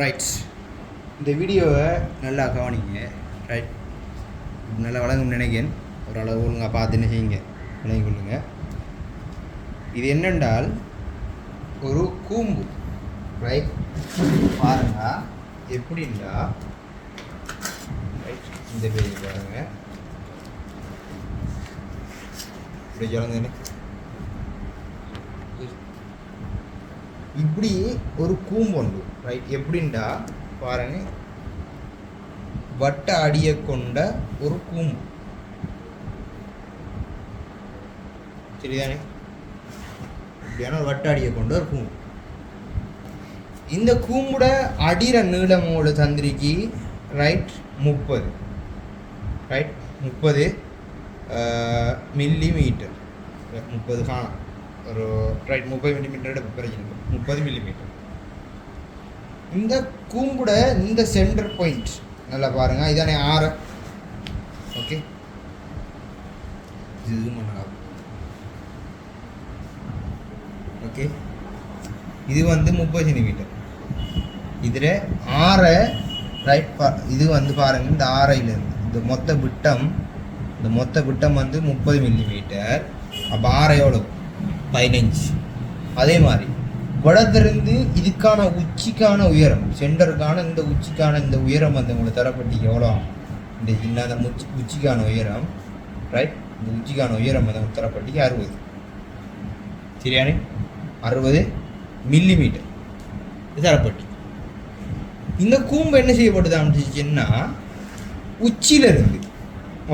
Rights. இந்த வீடியோவை நல்லா கவனிங்க. ரைட், நல்லா வழங்கும் நினைக்கிறேன். ஓரளவு ஒழுங்காக பார்த்து என்ன செய்யுங்க, விளங்கி கொள்ளுங்க. இது என்னென்றால் ஒரு கூம்பு. ரைட், பாருங்க எப்படின்னா ரைட், இந்த பேஜ் பாருங்க. இப்படி சொல்லுங்க, இப்படி ஒரு கூம்பு உண்டு. ரைட், எப்படின்னா பாருங்க, வட்ட அடியை கொண்ட ஒரு கூம்பு. சரிதானே? இப்படியான ஒரு வட்ட அடியை கொண்ட ஒரு கூம்பு. இந்த கூம்புட அடிர நீளமோட தந்திரிக்கு ரைட் 30. Right, 30 millimetre. 30 காணும் ஒரு ரைட், 30 மில்லிமீட்டர் பிரச்சனை, 30 மில்லிமீட்டர். இந்த கூம்புட இந்த சென்டர் பாயிண்ட் நல்லா பாருங்க, இதானே ஆரம். ஓகே, ஓகே, இது வந்து 30 சென்டிமீட்டர். இதில் ஆறை ரைட் இது வந்து பாருங்க, இந்த ஆறையிலேருந்து இந்த மொத்த விட்டம் வந்து 30 மில்லிமீட்டர். அப்போ ஆறை எவ்வளோ? 15. அதே மாதிரி வடத்திலிருந்து இதுக்கான உச்சிக்கான உயரம், சென்டருக்கான இந்த உச்சிக்கான இந்த உயரம் வந்து உங்களுக்கு தரப்பட்டு எவ்வளோ? இந்த இல்லாத உச்சிக்கான உயரம். ரைட், இந்த உச்சிக்கான உயரம் வந்து உங்களுக்கு தரப்பட்டு 60. சரியானே? 60 மில்லிமீட்டர் தரப்பட்டு. இந்த கூம்பு என்ன செய்யப்படுதான்னு உச்சியிலிருந்து,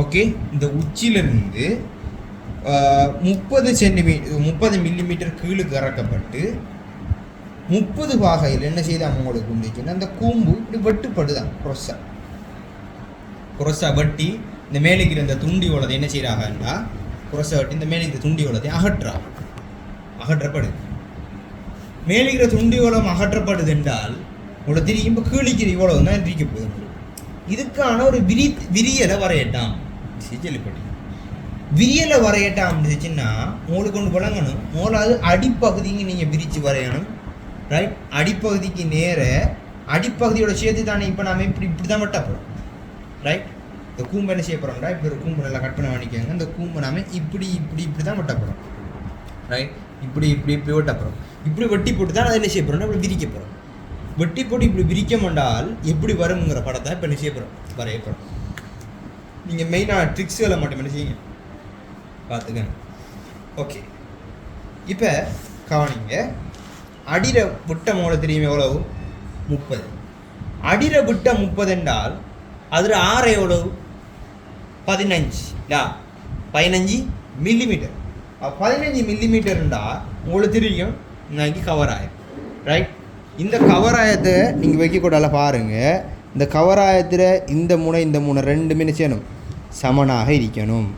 ஓகே, இந்த உச்சியிலிருந்து 30 மில்லிமீட்டர் கீழுக்கு இறக்கப்பட்டு 30 பாகையில் என்ன செய்து அவங்களுக்கு இருந்துச்சுன்னா அந்த கூம்பு இப்படி வெட்டுப்படுதான். குரசா வெட்டி இந்த மேலுக்கிற இந்த துண்டி ஓலத்தை என்ன செய்யறாங்கன்னா, குரசை வெட்டி இந்த மேலுக்கிற துண்டி ஓலத்தை அகற்றப்படுது. மேலுக்கிற துண்டி ஓலம் அகற்றப்படுது என்றால் உங்களுக்கு தெரியும், இப்போ கீழிக்கிற இவ்வளவு தான் இருக்க போகுது. இதுக்கான ஒரு விரியலை வரையட்டாம் செல்லிப்பட்டி. விரியலை வரையட்டாம் இருந்துச்சுன்னா உங்களுக்கு ஒன்று வழங்கணும். முதலாவது அடிப்பகுதிக்கு நீங்கள் விரித்து வரையணும். ரைட், அடிப்பகுதிக்கு நேர அடிப்பகுதியோட சேர்த்து தானே இப்போ நாம இப்படி தான் வெட்ட போகிறோம். ரைட், இந்த கூம்பு என்ன செய்ய போகிறோம்டா, இப்படி ஒரு கூம்பு நல்லா கட் பண்ண பண்ணிக்கோங்க. இந்த கூம்பு நாம இப்படி தான் வெட்ட போகிறோம். ரைட், இப்படி வெட்ட போகிறோம். இப்படி வெட்டி போட்டு தான் அதை என்ன செய்ய போகிறோம்னா இப்படி விரிக்க போகிறோம். வெட்டி போட்டு இப்படி விரிக்க மாட்டால் எப்படி வருங்கிற படத்தை இப்போ என்ன செய்ய போகிறோம், வரைய போகிறோம். நீங்கள் மெயினாக ட்ரிக்ஸுகளை மட்டும் என்ன செய்யுங்க, பார்த்துக்கங்க. ஓகே, இப்போ கவனிங்க. அடிர விட்டம் எவ்வளோ தெரியுமே, எவ்வளவு? 30. அடிர விட்டம் 30 என்றால் அதில் ஆறு எவ்வளவு? 15 மில்லிமீட்டர். 15 மில்லிமீட்டர் என்றால் உங்களுக்கு தெரியும் இன்னைக்கு கவர் ஆயிரும். ரைட், இந்த கவராயத்தை நீங்கள் வைக்கக்கூடாது பாருங்கள். இந்த கவராயத்தில் இந்த முனை ரெண்டுமே செய்யணும், சமனாக இருக்கணும்.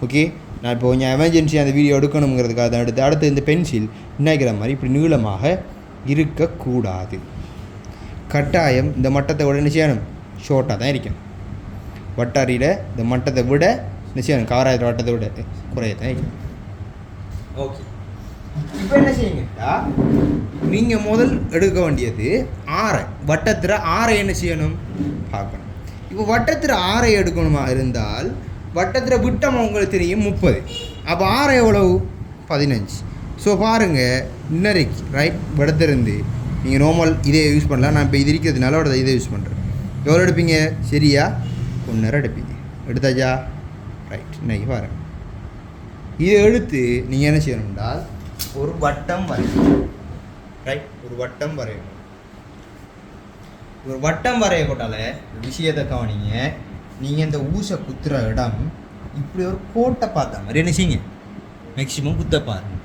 ஓகே, நான் இப்போ கொஞ்சம் எமர்ஜென்சி அந்த வீடியோ எடுக்கணுங்கிறதுக்காக அடுத்து இந்த பென்சில் நினைக்கிற மாதிரி இப்படி நீளமாக இருக்கக்கூடாது. கட்டாயம் இந்த மட்டத்தை விட என்ன செய்யணும், ஷோர்ட்டாக தான் இருக்கணும். வட்டாரியில் இந்த மட்டத்தை விட என்ன செய்யணும், கவராயத்தில் வட்டத்தை விட குறையத்தான் இருக்கணும். ஓகே, இப்போ என்ன செய்யுங்கட்டா, நீங்கள் முதல் எடுக்க வேண்டியது ஆறை. வட்டத்தில் ஆறை என்ன செய்யணும் பார்க்கணும். இப்போ வட்டத்தில் ஆறை எடுக்கணுமா இருந்தால் வட்டத்தில் விட்டம் உங்களுக்கு தெரியும் 30. அப்போ ஆறை எவ்வளவு? 15. ஸோ பாருங்கள், இன்னரைக்கு ரைட் வடத்திலிருந்து நீங்கள் நார்மல் இதே யூஸ் பண்ணலாம். நான் இப்போ இது இருக்கிறதுனால இதை யூஸ் பண்ணுறேன். எவ்வளோ எடுப்பீங்க? சரியா 1.5 எடுப்பீங்க. எடுத்தாச்சா? ரைட், இன்னைக்கு பாருங்கள். இதை எடுத்து நீங்கள் என்ன செய்யணும்னால் ஒரு வட்டம் வரையணும். ரைட், ஒரு வட்டம் வரையணும். ஒரு வட்டம் வரைய போட்டால விஷயத்தை கவனிங்க. நீங்கள் இந்த ஊசை குத்துற இடம் இப்படி ஒரு கோட்டை பார்த்த மாதிரி என்ன செய்யுங்க, மேக்சிமம் குத்த பாருங்க.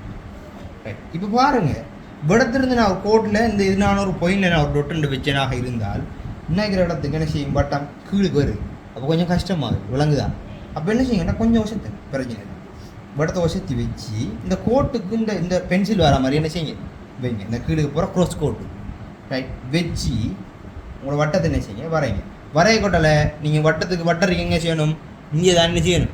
ரைட், இப்போ பாருங்கள், விடத்திலிருந்து நான் ஒரு கோட்டில் இந்த இது நான் ஒரு பொயினில் நான் ஒரு டொட்டு வச்சேனாக இருந்தால் இன்னைக்கிற இடத்துக்கு என்ன செய்யும், வட்டம் கீழுக்கு வருது. அப்போ கொஞ்சம் கஷ்டமாகுது, விளங்குதா? அப்போ என்ன செய்யுங்கன்னா கொஞ்சம் வசத்து பிரச்சனை இல்லை. வடத்தை வசத்தி வச்சு இந்த கோட்டுக்கு இந்த பென்சில் வர மாதிரி என்ன செய்யுங்க வைங்க. இந்த கீழுக்கு போகிற க்ரோஸ் கோட்டு ரைட் வச்சு உங்களோட வட்டத்தை என்ன செய்யுங்க வரைங்க. வரைய கொட்டலை நீங்கள் வட்டத்துக்கு எங்கே செய்யணும், இங்கே தான் என்ன செய்யணும்,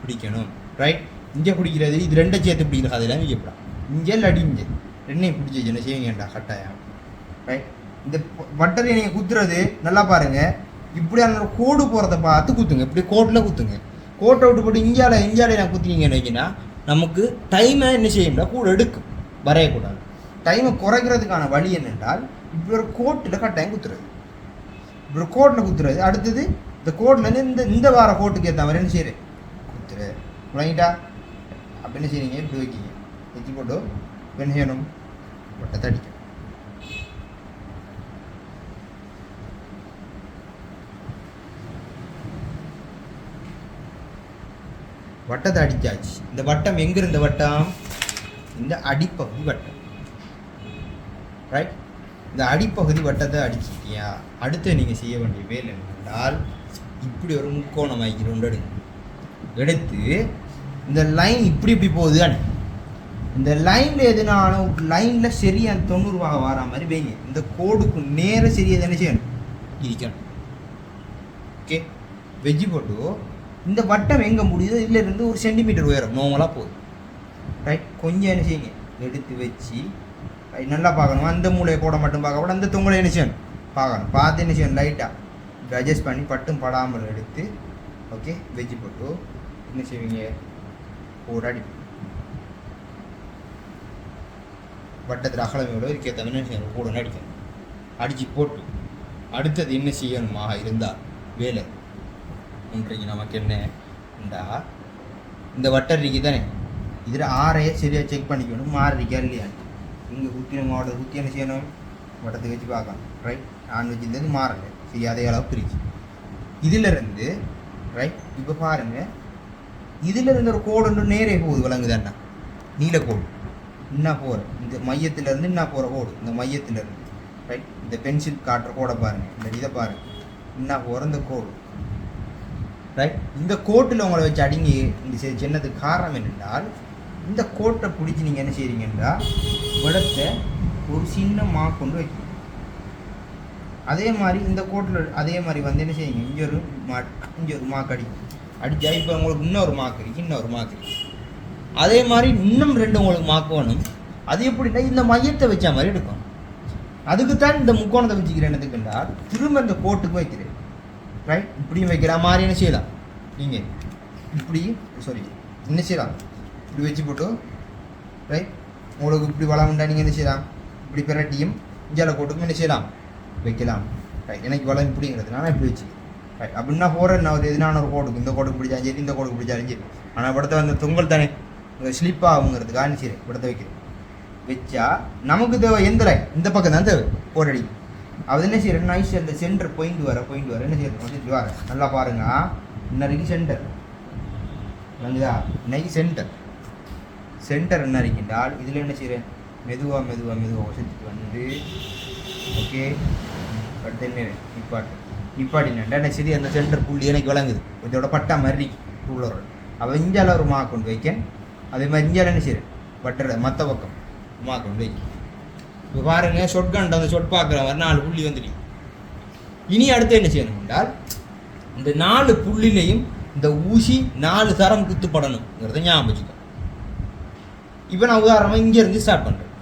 பிடிக்கணும். ரைட், இங்கே பிடிக்கிறது இது ரெண்டை சேர்த்து பிடிக்கிறது அதெல்லாம் வைக்கப்படாது. இங்கே இல்லாடி இங்கே ரெண்டையும் பிடிச்சி என்ன செய்யுங்கண்டா கட்டாயம். ரைட், இந்த வட்டரை நீங்கள் குத்துறது நல்லா பாருங்கள், இப்படி அந்த கோடு போகிறத பார்த்து குத்துங்க. இப்படி கோட்டில் குத்துங்க. கோட்டை விட்டு போட்டு இஞ்சாலே நான் குத்தினீங்கன்னு வைக்கினா நமக்கு டைமை என்ன செய்யும்னா கூட எடுக்கும், வரையக்கூடாது. டைமை குறைக்கிறதுக்கான வழி என்னென்றால் இப்படி ஒரு கோட்டில் கட்டாயம் குத்துறது, இப்படி ஒரு கோட்டில் குத்துறது. அடுத்தது இந்த கோட்லேருந்து இந்த வார கோட்டுக்கு ஏற்ற மாதிரி என்ன செய்யுது குத்துரு வாங்கிட்டா. அப்போ என்ன செய்றீங்க, இப்படி வைக்கிங்க, வச்சு போட்டு என்ன செய்யணும், வட்டத்தை அடிக்கணும். வட்டத்தை அடிச்சாச்சு. இந்த வட்டம் எங்கே இருந்த வட்டம், இந்த அடிப்பகுதி வட்டம், ரைட். இந்த அடிப்பகுதி வட்டத்தை அடிச்சிட்டியா, அடுத்து நீங்கள் செய்ய வேண்டிய வேலை என்னென்றால் இப்படி ஒரு முக்கோணம் ஆகிக்கிறோண்டு எடுத்து இந்த லைன் இப்படி போகுது தானே, இந்த லைனில் எதுனாலும் லைனில் சரியாக 90 வர மாதிரி வைங்க. இந்த கோடுக்கு நேராக சரியாக என்ன செய்யணும், இருக்கணும். ஓகே, வெஜ்ஜி போட்டு இந்த வட்டம் எங்கே முடியுதோ இதிலேருந்து 1 சென்டிமீட்டர் உயரம் நார்மலாக போகுது, ரைட். கொஞ்சம் என்ன செய்யுங்க, எடுத்து வச்சு நல்லா பார்க்கணும். அந்த மூளையை போட மட்டும் பார்க்க கூட அந்த தொங்கலை என்ன செய்யணும் பார்க்கணும். பார்த்து என்ன செய்யணும், லைட்டாக அட்ஜஸ்ட் பண்ணி பட்டும் படாமல் எடுத்து ஓகே வெஜ்ஜி போட்டு என்ன செய்வீங்க, ஒரு அடி வட்டத்தில் அகலமையோட இருக்கேற்ற என்ன செய்யணும், கூட அடிக்கணும். அடித்து போட்டு அடுத்தது என்ன செய்யணுமா இருந்தால் வேலை இன்றைக்கு நமக்கு என்னண்டா, இந்த வட்டரிக்கை தானே, இதில் ஆறையை சரியாக செக் பண்ணிக்கணும், மாறிக்கா இல்லையா. இங்கே குத்தின மாவட்டத்தை குத்தி என்ன செய்யணும், வட்டத்தை வச்சு பார்க்கணும், ரைட். நான் வச்சுருந்தது மாறலை, சரி, அதே அளவு பிரிச்சு இதிலிருந்து ரைட். இப்போ பாருங்கள், இதில் இருந்து ஒரு கோடு ஒன்று நேரே போகுது, விளங்குதாண்ணா, நீலக்கோடு என்ன போகிற இந்த மையத்திலேருந்து என்ன போகிற கோடு, இந்த மையத்திலேருந்து ரைட். இந்த பென்சில் காட்டுற கோடை பாருங்கள், இந்த இதை பாருங்கள், என்ன போகிற இந்த கோடு, ரைட். இந்த கோட்டில் உங்களை வச்சு அடிங்கி இந்த சின்னதுக்கு காரணம் என்னென்றால், இந்த கோட்டை பிடிச்சி நீங்கள் என்ன செய்கிறீங்கன்னா விடத்தை ஒரு சின்ன மார்க் கொண்டு வைக்கணும். அதே மாதிரி இந்த கோட்டில் அதே மாதிரி வந்து என்ன செய்யுங்க, இங்கே ஒரு மார்க் அடிச்சா இப்போ உங்களுக்கு இன்னொரு மார்க் இருக்குது, இன்னொரு மார்க் இருக்குது. அதே மாதிரி இன்னும் 2 உங்களுக்கு மார்க் வேணும். அது எப்படின்னா இந்த மையத்தை வச்ச மாதிரி எடுக்கும். அதுக்குத்தான் இந்த முக்கோணத்தை வச்சுக்கிறேன். என்னதுக்குன்றால் திரும்ப இந்த கோட்டுக்கு வைக்கிறேன், ரைட். இப்படியும் வைக்கிற மாதிரி என்ன செய்யலாம், நீங்கள் இப்படி என்ன செய்யலாம், இப்படி வச்சு போட்டு ரைட். உங்களுக்கு இப்படி வளமுண்டா நீங்கள் என்ன செய்யலாம், இப்படி பிரட்டியும் இஞ்சால கோட்டுக்கும் என்ன செய்யலாம் வைக்கலாம், ரைட். எனக்கு வளம் இப்படிங்கிறதுனால இப்படி வச்சு ரைட். அப்படின்னா போகிறேன் ஒரு எதுனான ஒரு கோடுக்கு, இந்த கோடுக்கு பிடிச்சாலும் சரி, இந்த கோடுக்கு பிடிச்சாலும் சரி. ஆனால் படத்தை வந்து தொங்கல் தானே ஸ்லிப் ஆகுங்கிறதுக்காக என்ன செய்யறேன், படத்தை வைக்கிறேன். வச்சா நமக்கு தேவை எந்த லைன், இந்த பக்கம் தான் தேவை போரடி. அது என்ன செய்யறேன், நைஸ் அந்த சென்டர் பாயிண்ட் வர என்ன செய்யறது வர நல்லா பாருங்க. இன்னைக்கு சென்டர் வந்துதா, இன்னைக்கு சென்டர் என்ன இருக்கின்றால் இதில் என்ன செய்கிறேன், மெதுவாக வசதிக்கு வந்து ஓகே. அடுத்து என்ன நிப்பாட்டினா என்ன சரி, அந்த சென்டர் புள்ளி எனக்கு விளங்குது, இதோட பட்டா மாதிரி ரூலரோட. அவள் இஞ்சால ஒரு மார்க் கொண்டு வைக்கேன். அதே மாதிரி இஞ்சால என்ன செய்கிறேன், வட்டுற மற்ற பக்கம் மார்க் கொண்டு வைக்க. இப்போ பாருங்கள், சொட்கண்ட அந்த சொட் பார்க்குற மாதிரி 4 புள்ளி வந்துட்டு. இனி அடுத்து என்ன செய்யணும் என்றால், இந்த 4 புள்ளிலையும் இந்த ஊசி 4 தரம் குத்துப்படணுங்கிறத ஞாபகம் வச்சுக்கோ. இப்போ நான் உதாரணமாக இங்கேருந்து ஸ்டார்ட் பண்ணுறேன்.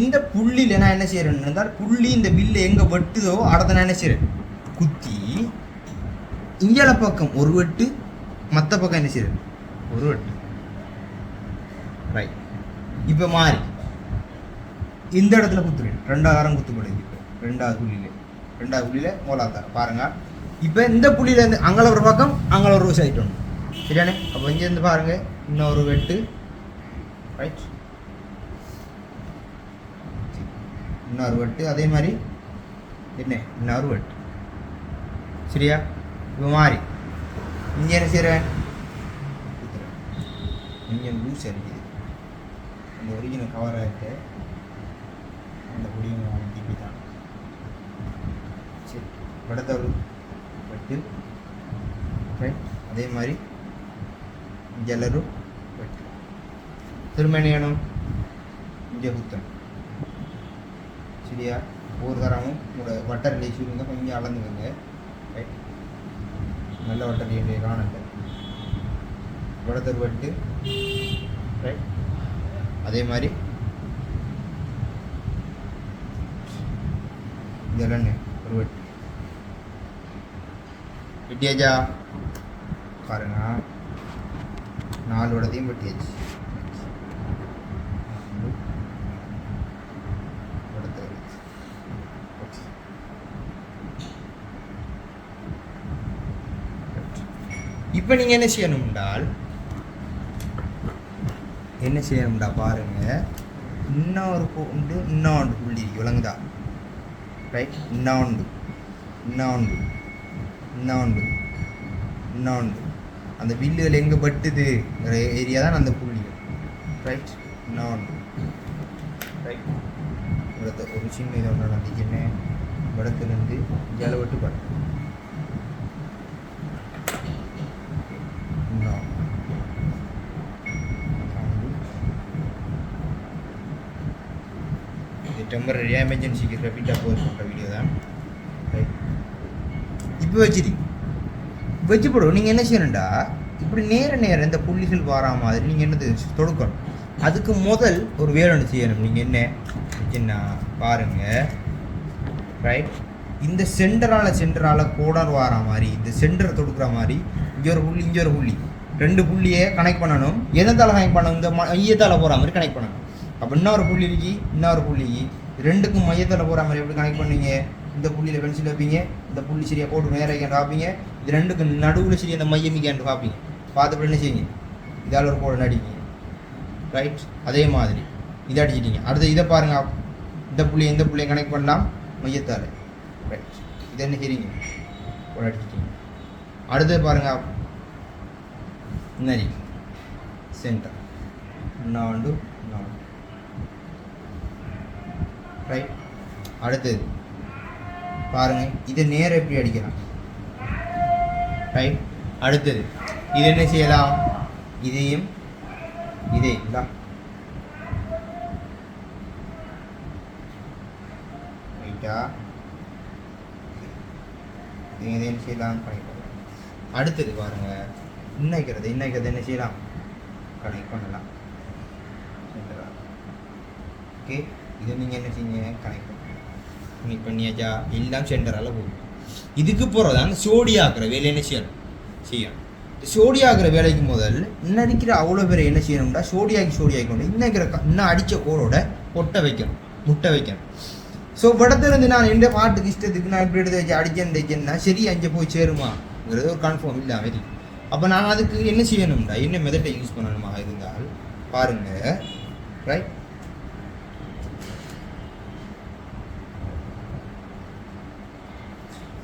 இந்த புள்ளியில் நான் என்ன செய்கிறேன்னு இருந்தால், புள்ளி இந்த பில்லு எங்கே வெட்டுதோ அடுத்த நான் என்ன செய்கிறேன், குத்தி இஞ்சால பக்கம் ஒரு வெட்டு, மற்ற பக்கம் என்ன செய்கிறேன் ஒரு வெட்டு, ரைட். இப்போ மாறி இந்த இடத்துல குத்துறேன், 2வது தரம் குத்துப்படுது. இப்போ 2வது புள்ளியில் 3வது தரம் பாருங்கள். இப்போ இந்த புள்ளியிலேருந்து அங்கே ஒரு பக்கம் அங்கே ஒரு சைட் ஒன்று சரியானே. அப்போ இங்கேருந்து பாருங்கள், இன்னொரு வெட்டு, ரைட், இன்னொரு வெட்டு. அதே மாதிரி என்ன இன்னொரு வெட்டு, சரியா. இப்போ மாறி இங்கே என்ன செய்கிறேன், இங்கே லூஸ் அடிக்குது. இந்த ஒரிஜினல் கவர் ஆகிட்டு அந்த முடியும் டிபி தான். சரி, அடுத்த ஒரு வெட்டு, ரைட். அதே மாதிரி இங்கே எல்லாரும் வெட்டு. திரும்ப என்ன செய்யணும், இங்கே குத்தணும், சரியா. ஒவ்வொரு தரமும் உங்களோட வட்டர் லேசுங்க கொஞ்சம் அளந்துக்கோங்க, ரைட். நல்ல வட்டர் லேசு காணல வடத்தர் வெட்டு, ரைட். அதே மாதிரி இதெல்லாம் ஒரு வெட்டி வெட்டியாச்சா பாருங்க 4 இடத்தையும் வெட்டியாச்சு இப்போ நீங்கள் என்ன செய்யணும்டா பாருங்க இன்னொரு புள்ளி விளங்குதா ரைட் இன்னொன்று அந்த வில்லுகள் எங்கே பட்டுது ஏரியா தான் அந்த புள்ளிகள் ரைட் இன்னொன்று ரைட் ஒரு சின்ன இதை ஒன்று நடந்துச்சுன்னு இடத்துலேருந்து ஜலவட்டு பட்டு டெம்பரரியாக எமர்ஜென்சிக்கு ரெப்பீட்டாக போகிற வீடியோ தான் இப்போ வச்சு போடுவோம். நீங்கள் என்ன செய்யணும்டா இப்படி நேர இந்த புள்ளிகள் வர மாதிரி நீங்கள் என்னது தொடுக்கணும். அதுக்கு முதல் ஒரு வேலை ஒன்று செய்யணும். நீங்கள் என்ன பாருங்கள் ரைட் இந்த சென்டரால் கோடர் வர மாதிரி இந்த சென்டரை தொடுக்கிற மாதிரி இங்கே ஒரு புள்ளி 2 புள்ளியை கனெக்ட் பண்ணணும். எதால் கனெக்ட் பண்ணணும்? இந்த மையத்தால் போகிற மாதிரி கனெக்ட் பண்ணணும். அப்போ இன்னொரு புள்ளி 2க்கும் மையத்தில் போகிற மாதிரி எப்படி கனெக்ட் பண்ணுவீங்க? இந்த புள்ளியில் பென்சில் வைப்பீங்க, இந்த புள்ளி சரியாக போட்டு நேராக பார்ப்பீங்க, இது 2க்கு நடுவில் சரி அந்த மையமிக்கான்னு பார்ப்பீங்க. பார்த்துப்படி என்ன செய்யுங்க இதால் ஒரு கோடு அடிப்பீங்க ரைட். அதே மாதிரி இதை அடிச்சிட்டிங்க. அடுத்து இதை பாருங்கள் இந்த புள்ளியை கனெக்ட் பண்ணலாம் மையத்தால் ரைட். இதை என்ன செய்றீங்க கோடு அடிச்சிட்டிங்க. அடுத்து பாருங்கள் இன்னரி சென்டர் இன்னொன்று ரைட். அடுத்தது பாருங்கள் இதை நேராக எப்படி அடிக்கலாம் ரைட். அடுத்தது இது என்ன செய்யலாம்? இதையும் ரைட்டா இதையும் செய்யலாம் பண்ணிக்கலாம். அடுத்தது பாருங்கள் இன்னைக்கிறது என்ன செய்யலாம்? கனெக்ட் பண்ணலாம் ஓகே. இதை நீங்கள் என்ன செய்யுங்க கனெக்ட் பண்ணியாச்சா எல்லாம் சென்டரால் போகும். இதுக்கு போகிறதாங்க சோடியாக்குற வேலை என்ன செய்யணும். சோடியாக்குற வேலைக்கு முதல் இன்னும் இருக்கிற அவ்வளோ பேர் என்ன செய்யணும்டா சோடியாக்கி கொண்டு இன்னும் அடித்த கோரோட முட்டை வைக்கணும். ஸோ படத்துலேருந்து நான் எந்த பாட்டுக்கு இஷ்டத்துக்கு நான் இப்படி எடுத்து வச்சு அடிச்சேன்னா சரி அங்கே போய் சேருமாங்கிறது ஒரு கன்ஃபார்ம் இல்லை வெரி. அப்போ நான் அதுக்கு என்ன செய்யணும்டா என்ன மெத்தட்டை யூஸ் பண்ணணுமா இருந்தால் பாருங்கள் ரைட்.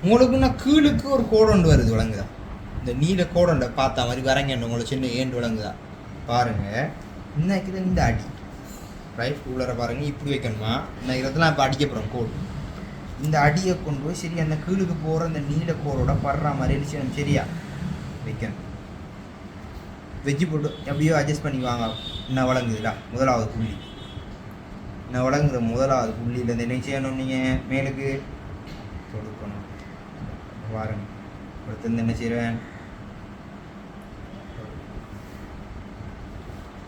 உங்களுக்குன்னா கீழுக்கு ஒரு கோடொண்டு வருது விளங்குதா? இந்த நீல கோடொண்டை பார்த்தா மாதிரி வரங்கன்னு உங்களுக்கு சின்ன ஏண்டு விளங்குதா? பாருங்கள் இன்னைக்கு இந்த அடி ரைட் உள்ளரை பாருங்கள் இப்படி வைக்கணுமா? இன்னைக்கு இடத்துல இப்போ அடிக்க போகிறோம் கோடு. இந்த அடியை கொண்டு போய் சரி அந்த கீழுக்கு போகிற அந்த நீல கோடோட படுற மாதிரி என்ன செய்யணும் சரியா வைக்கணும். வெஜ்ஜு போட்டு எப்படியோ அட்ஜஸ்ட் பண்ணி வாங்க. இன்னும் வழங்குதுடா முதலாவது புள்ளியிலேருந்து என்ன செய்யணும்? நீங்கள் மேலுக்கு தொடுக்கணும் பாருங்க. அடுத்து என்ன செய்வேன்?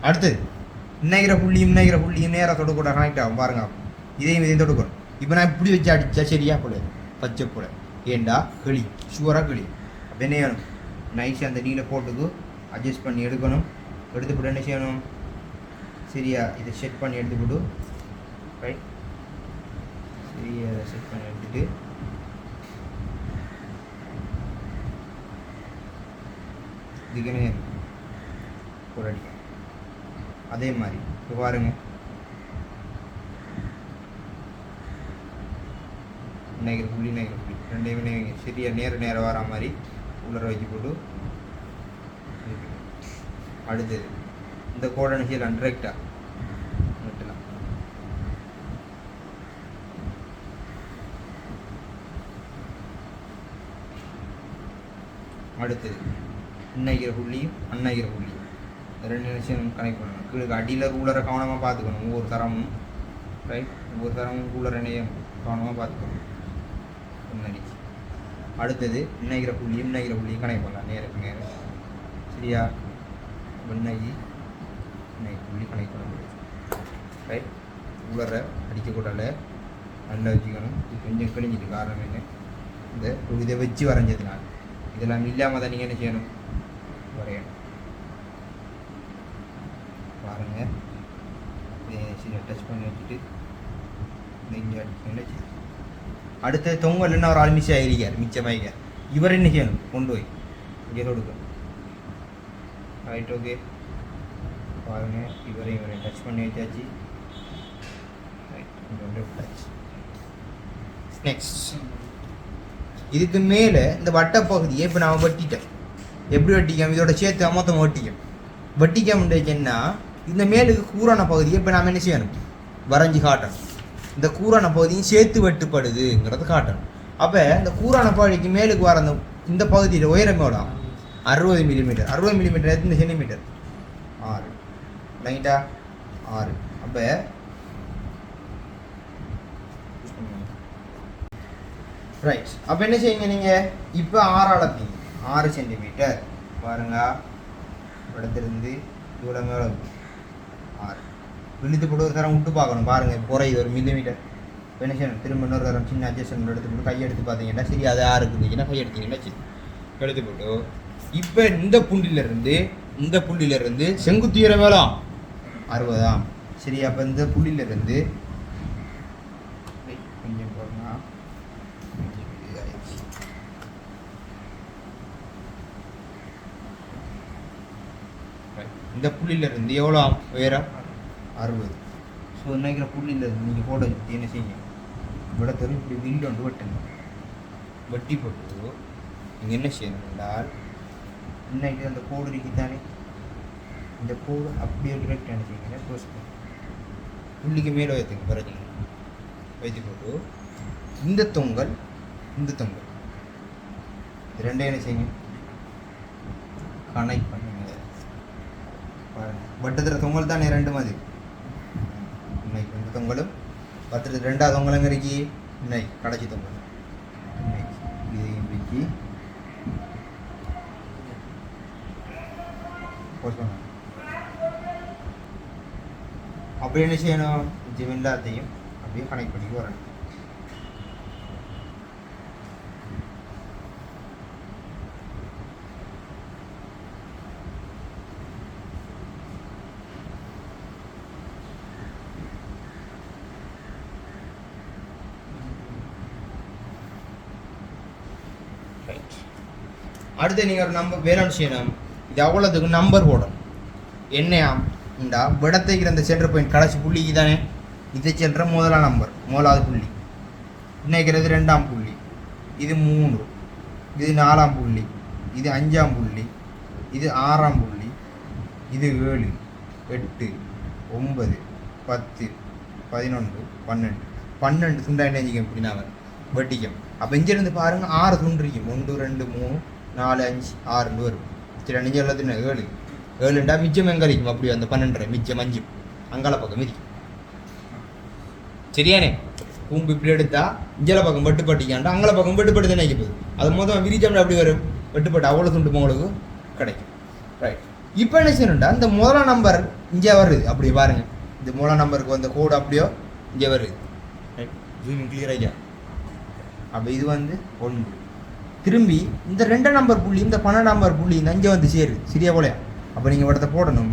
அடுத்தது இன்னைக்கிற புள்ளியும் நேராக தொடுக்கூட கனெக்ட் ஆகும் பாருங்க. இதையும் தொடுக்கணும். இப்போ நான் இப்படி வச்சு அடித்தா சரியா போல பச்சை போல ஏண்டா கிளி ஷுவராக கிளி. அப்போ என்ன செய்யணும்? நைஸாக அந்த நீல போட்டுக்கு அட்ஜஸ்ட் பண்ணி எடுக்கணும். எடுத்துப்பட்டு என்ன செய்யணும் சரியா இதை செட் பண்ணி எடுத்துக்கிட்டு ரைட் சரியா செட் பண்ணி எடுத்துட்டு இதுக்குன்னு ஒரு அடிக்கணும். அதே மாதிரி இப்போ பாருங்க நைகிற புள்ளி ரெண்டையுமே சரியா நேர வர மாதிரி உள்ளர வச்சு போட்டு அடுத்தது இந்த கோடை செய்யலாம் டிரெக்டாக வெட்டலாம். அடுத்தது இன்னைக்கிற புள்ளியும் அன்னைக்கிற புள்ளியும் 2 நிமிஷம் கனெக்ட் பண்ணணும். கீழே அடியில் ரூலரை கவனமாக பார்த்துக்கணும். ஒவ்வொரு தரமும் ரைட் ரூலர் எண்ணையும் கவனமாக பார்த்துக்கணும். அடிச்சு அடுத்தது இன்னைக்கிற புள்ளியும் கனெக்ட் பண்ணலாம் நேரம் சரியா. இன்னைக்கு புள்ளி கனெக்ட் பண்ண முடியும் ரைட். ரூலரை அடிக்கக்கூடாது நல்லா வச்சுக்கணும். இது கொஞ்சம் கிழிஞ்சிட்டு காரணம் என்ன, இந்த இதை வச்சு வரைஞ்சதுனால. இதெல்லாம் இல்லாமல் தான் நீங்கள் என்ன செய்யணும், வரையணும். பாருங்கள், இதை டச் பண்ணி வச்சுட்டு இங்கே அடிச்சு. அடுத்த தொங்கல் என்ன ஒரு ஆள் மிஸ் ஆகிருக்கார், மிச்சமாகிக்கார். இவர் என்ன செய்யணும், கொண்டு போய் இங்கே கொடுக்கணும். Right, okay. பாருங்கள், இவரை டச் பண்ணி வச்சாச்சு. டச். நெக்ஸ்ட், இதுக்கு மேலே இந்த வட்டப்பகுதியை இப்போ நான் வெட்டிட்டேன். எப்படி வெட்டிக்கோம், இதோட சேர்த்து மொத்தம் வெட்டிக்க முடியுச்சுன்னா இந்த மேலுக்கு கூரான பகுதியை இப்போ நாம் என்ன செய்யணும், வரைஞ்சி காட்டணும். இந்த கூரான பகுதியும் சேர்த்து வெட்டுப்படுதுங்கிறத காட்டணும். அப்போ இந்த கூரான பகுதிக்கு மேலுக்கு வர இந்த பகுதியில் உயரம் எவ்வளோ, 60 மில்லிமீட்டர். 60 மில்லிமீட்டர் எத்தனை சென்டிமீட்டர், 6. ரைட்டா, 6. அப்போ ரைட். அப்போ என்ன செய்யுங்க, நீங்கள் இப்போ 6 அளப்பீங்க. 6 சென்டிமீட்டர் பாருங்க, இடத்துலேருந்து இவ்வளோ மேலே 6 விழுத்து போட்டு ஒரு தரம் விட்டு பார்க்கணும். பாருங்கள், குறையுது 1 மில்லிமீட்டர். என்ன செய்யணும், திரும்ப இன்னொரு தரம் சின்ன அட்ஜஸ்ட்மெண்ட் எடுத்து போட்டு கையை எடுத்து பார்த்தீங்கன்னா சரி, அது 6 இருந்துச்சுன்னா கை எடுத்தீங்கன்னா சரி, எடுத்து போட்டு இப்போ இந்த புள்ளியிலிருந்து செங்குத்து உயரம் எவ்வளோ, 60. சரி, அப்போ இந்த புள்ளியிலிருந்து கொஞ்சம் போடுங்க, இந்த புள்ளியிலிருந்து எவ்வளோ உயரம், 60. ஸோ நினைக்கிற புள்ளியிலிருந்து நீங்கள் போட என்ன செய்யுங்க, விடத்தரும் இப்படி வில்லு ஒன்று வெட்டுங்க. வெட்டி போட்டு நீங்கள் என்ன செய்யணும் என்றால், இன்னைக்கு அந்த கோடு இருக்குதானே, இந்த கோடு அப்படியே டிரெக்ட் என்ன செய்யுங்க, க்ளோஸ் பண்ணி புள்ளிக்கு மேலே வைத்துங்க. பிறகு வைத்து போட்டு இந்த தொங்கல் இது ரெண்டையும் என்ன செய்யுங்க, கனெக்ட் பண்ணுங்க. வட்டத்தில் தொங்கல் தானே ரெண்டு மாதிரி, இன்னைக்கு இந்த தொங்கலும் பத்திரத்து 2வது தொங்கலும் இறக்கி இன்னைக்கு கடைச்சி தொங்கல் இன்னைக்கு இதையும் பிரிக்கி போஸ்ட் பண்ண. அப்படி என்ன செய்யணும், எல்லாத்தையும் அப்படியே கனெக்ட் பண்ணிட்டு வரணும். அடுத்து நீங்கள் ஒரு நம்பர் வேணும்னு செய்யணும். இது அவ்வளோத்துக்கு நம்பர் போடணும். என்னையாம்டா விடத்தைக்கிற அந்த சென்டர் பாயிண்ட் கடைசி புள்ளிக்கு தானே இதை செல்ற முதலாம் நம்பர், முதலாவது புள்ளி. இன்னைக்கிறது 2ஆம் புள்ளி, இது 3, இது 4ஆம் புள்ளி, இது 5ஆம் புள்ளி, இது 6ஆம் புள்ளி, இது 7, 8, 9, 10, 11, 12 துண்டா என்ன இப்படின்னா வெட்டிக்கும். அப்போ இங்கிருந்து பாருங்கள் 6 துண்டு இருக்கும். 1 2 3 4 5 6 வரும். சரி, நீங்கள் எல்லாத்தையும் 7 மிச்சம் எங்கே இருக்கும், அப்படி அந்த 12 மிச்சம் 5 அங்கால பக்கம் இருக்கும். சரியானே, கூம்பு இப்படி எடுத்தா இஞ்சல பக்கம் வெட்டுப்பட்டிக்காண்டா அங்கால பக்கம் வெட்டுப்பட்டு தான் நினைக்க போகுது. அது மொத்தம் விரிச்சோம்னா அப்படி வரும், வெட்டுப்பட்டு அவ்வளோ துண்டு உங்களுக்கு கிடைக்கும். ரைட், இப்போ என்ன செய்யணும்டா, இந்த முதலாம் நம்பர் இங்கே வருது. அப்படி பாருங்கள், இந்த முதலாம் நம்பருக்கு வந்த கோடு அப்படியோ இங்கே வருது. ரைட், ஜூமிங் கிளியராக. அப்போ இது 1. திரும்பி இந்த 2ஆம் நம்பர் புள்ளி, இந்த 12ஆம் நம்பர் புள்ளி இந்த 5 சேருது. சரியா போலையா? அப்போ நீங்கள் இடத்த போடணும்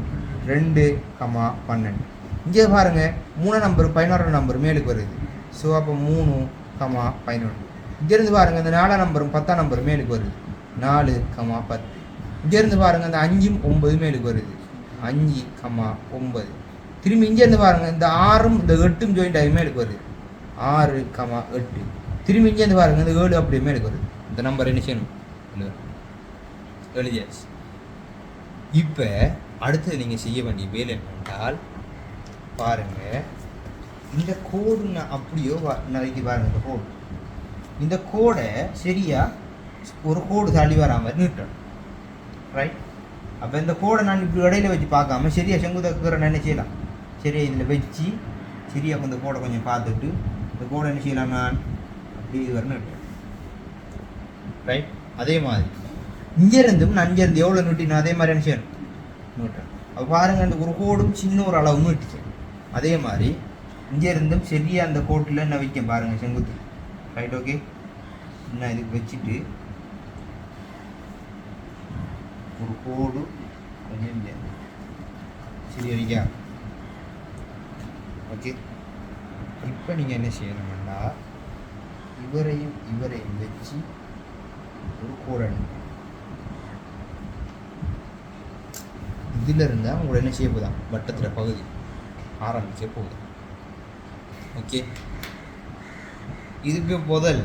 2, 12. இங்கே பாருங்கள் 3ஆம் நம்பர் 11ஆம் நம்பர் மேலுக்கு வருது. ஸோ அப்போ 3, 11. இங்கேருந்து பாருங்கள் இந்த 4ஆம் நம்பரும் 10ஆம் நம்பர் மேலுக்கு வருது. 4, 10. இங்கேருந்து பாருங்கள் இந்த 5, 9 மேலுக்கு வருது. 5, 9. திரும்பி இங்கேருந்து பாருங்கள் இந்த 6, இந்த 8 ஜாயிண்ட் ஆகி மேலுக்கு வருது. 6, 8. திரும்பி இங்கேருந்து பாருங்கள் இந்த 7 அப்படியே மேலுக்கு வருது. இந்த நம்பர் என்ன செய்யணும், எழுதியாச்சு. இப்போ அடுத்தது நீங்கள் செய்ய வேண்டிய வேலை என்னென்றால், பாருங்கள் இந்த கோடு அப்படியோ நாளைக்கு பாருங்கள் இந்த கோடை சரியாக ஒரு கோடு தள்ளி வராமல் நீட்டணும். ரைட், அப்போ இந்த கோடை நான் இப்படி இடையில வச்சு பார்க்காம சரியாக செங்குத்தக்கிற என்ன செய்யலாம், சரியா இதில் வச்சு சரியாக இந்த கோடை கொஞ்சம் பார்த்துட்டு இந்த கோடை என்ன செய்யலாம், நான் அப்படி இது வர நீட்டேன். ரைட், அதே மாதிரி இங்கேருந்தும் நான் இங்கேருந்து எவ்வளோ நீட்டினோ அதே மாதிரி என்ன செய்யணும், நீட்டேன். அப்போ பாருங்கள், அந்த ஒரு கோடும் சின்ன ஒரு அளவு நீட்டிச்சேன். அதே மாதிரி இங்கே இருந்தும் சரியாக அந்த கோட்டில் நான் வைக்கேன் பாருங்கள் செங்குத்து. Right, okay. நான் இதுக்கு வச்சுட்டு ஒரு கோடு கொஞ்சம் இல்லை சரி வரைக்கா. ஓகே, இப்போ நீங்கள் என்ன செய்யணும்னா இவரையும் வச்சு ஒரு கோடு அனுப்பி இதில் இருந்தால் உங்களை என்ன செய்ய போதா வட்டத்தில் பகுதி ஆரம்பிக்க போகுது. ஓகே, இதுக்கு முதல்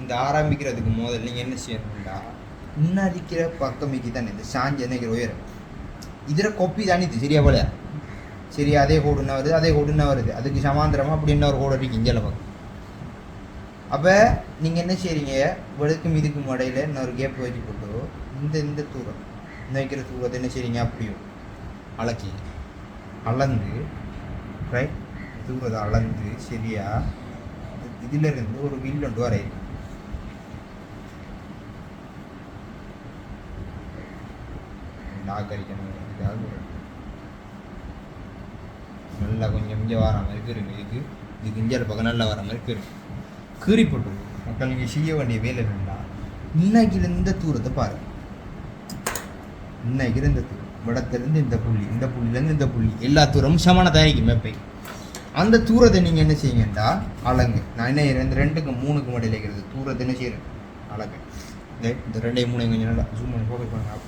இந்த ஆரம்பிக்கிறதுக்கு முதல் நீங்கள் என்ன செய்யணும்னா இன்னும் அடிக்கிற பக்கமிக்கு தானே இந்த சாஞ்சி நினைக்கிற உயரம் இதில் கொப்பி தானே இது சரியா போல. சரி, அதே கோடுன்னா வருது, அதே கோடுன்னா வருது, அதுக்கு சமாந்திரமாக அப்படி என்ன ஒரு கோடு இருக்கு இங்கே பக்கம். அப்போ நீங்கள் என்ன செய்றீங்க, வெளுக்கும் இதுக்கும் இடையில இன்னொரு கேப் வச்சு போட்டு இந்த தூரம் இந்த வைக்கிற தூரத்தை என்ன செய்றீங்க அப்படியும் அளக்கி அளந்து ரைட் தூரத்தை அளந்து சரியா இதிலிருந்து ஒரு வில் ஒன்று வரையும். டாக்கரிக்கணும் இதுக்காக நல்லா கொஞ்சம் இங்கே வர மாதிரி கீருங்க. இதுக்கு இஞ்சால பக்கம் நல்லா வர மாதிரி கீருங்க. கீறி போட்டு மக்கள் நீங்கள் செய்ய வேண்டிய வேலை என்னன்னா இன்னைக்கு இந்த தூரத்தை பாருங்கள். இன்னைக்கு இந்த தூரம் வடத்திலிருந்து இந்த புள்ளிலேருந்து இந்த புள்ளி எல்லா தூரமும் சமான தயாரிக்கும் மேப்பை. அந்த தூரத்தை நீங்கள் என்ன செய்யுங்கண்டா அழகு. நான் என்ன இந்த 2க்கும் 3க்கும் இடையில இருக்கிறது தூரத்தை என்ன செய்கிறேன் அழகு. இந்த 2ஐயும் 3ஐயும் கொஞ்சம் நல்லா ஜூம் பண்ணி ஃபோக்கஸ் பண்ணுங்க.